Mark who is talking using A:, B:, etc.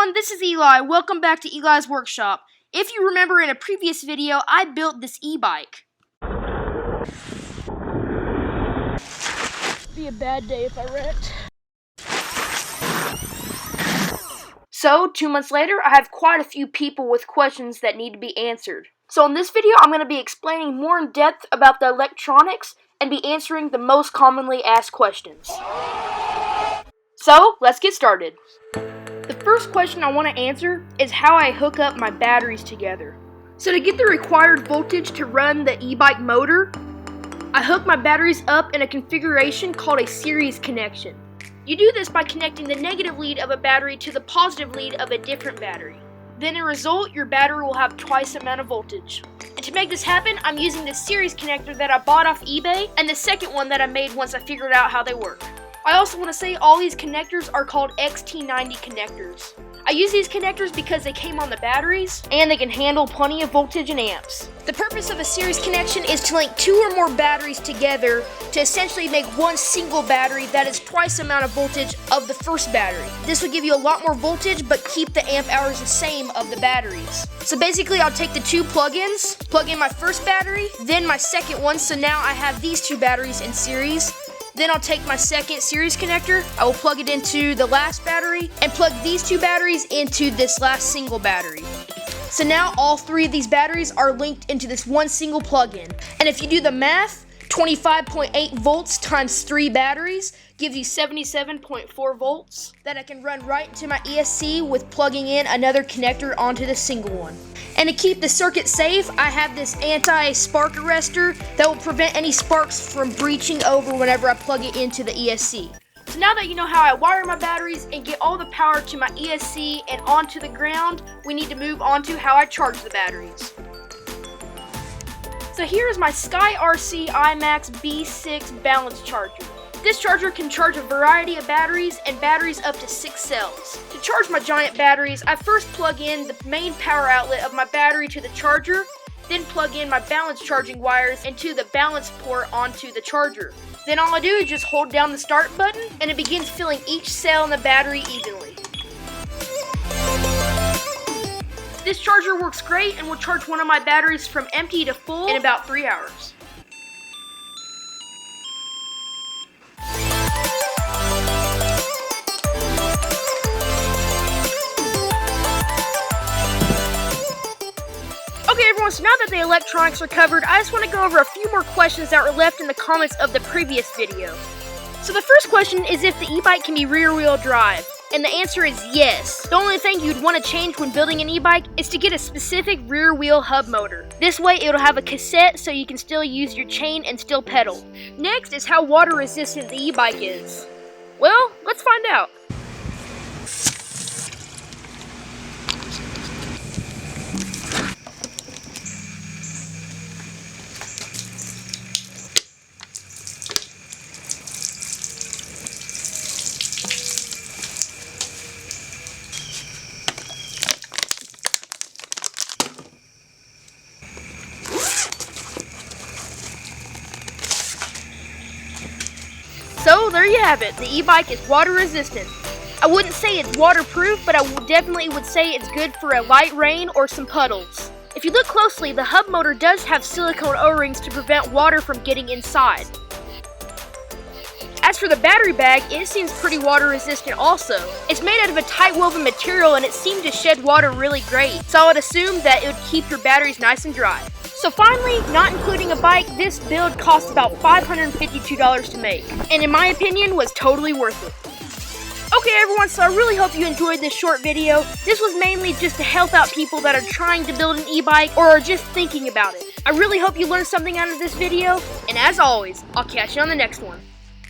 A: everyone, this is Eli. Welcome back to Eli's Workshop. If you remember in a previous video, I built this e-bike. It'd be a bad day if I wrecked. So, 2 months later, I have quite a few people with questions that need to be answered. So in this video, I'm going to be explaining more in depth about the electronics and be answering the most commonly asked questions. So, let's get started. The first question I want to answer is how I hook up my batteries together. So to get the required voltage to run the e-bike motor, I hook my batteries up in a configuration called a series connection. You do this by connecting the negative lead of a battery to the positive lead of a different battery. Then in result, your battery will have twice the amount of voltage. And to make this happen, I'm using the series connector that I bought off eBay and the second one that I made once I figured out how they work. I also want to say all these connectors are called XT90 connectors. I use these connectors because they came on the batteries and they can handle plenty of voltage and amps. The purpose of a series connection is to link two or more batteries together to essentially make one single battery that is twice the amount of voltage of the first battery. This will give you a lot more voltage but keep the amp hours the same of the batteries. So basically I'll take the two plug-ins, plug in my first battery, then my second one, so now I have these two batteries in series. Then I'll take my second series connector, I will plug it into the last battery, and plug these two batteries into this last single battery. So now all three of these batteries are linked into this one single plug-in. And if you do the math, 25.8 volts times 3 batteries gives you 77.4 volts that I can run right into my ESC with plugging in another connector onto the single one. And to keep the circuit safe, I have this anti-spark arrestor that will prevent any sparks from breaching over whenever I plug it into the ESC. So now that you know how I wire my batteries and get all the power to my ESC and onto the ground, we need to move on to how I charge the batteries. So here is my SkyRC iMax B6 balance charger. This charger can charge a variety of batteries and batteries up to 6 cells. To charge my giant batteries, I first plug in the main power outlet of my battery to the charger, then plug in my balance charging wires into the balance port onto the charger. Then all I do is just hold down the start button and it begins filling each cell in the battery evenly. This charger works great and will charge one of my batteries from empty to full in about 3 hours. Okay everyone, so now that the electronics are covered, I just want to go over a few more questions that were left in the comments of the previous video. So the first question is if the e-bike can be rear-wheel drive. And the answer is yes. The only thing you'd want to change when building an e-bike is to get a specific rear wheel hub motor. This way it'll have a cassette so you can still use your chain and still pedal. Next is how water resistant the e-bike is. Well, let's find out. So there you have it, the e-bike is water resistant. I wouldn't say it's waterproof, but I definitely would say it's good for a light rain or some puddles. If you look closely, the hub motor does have silicone O-rings to prevent water from getting inside. As for the battery bag, it seems pretty water resistant also. It's made out of a tight woven material and it seemed to shed water really great, so I would assume that it would keep your batteries nice and dry. So finally, not including a bike, this build cost about $552 to make, and in my opinion was totally worth it. Okay everyone, so I really hope you enjoyed this short video. This was mainly just to help out people that are trying to build an e-bike or are just thinking about it. I really hope you learned something out of this video, and as always, I'll catch you on the next one.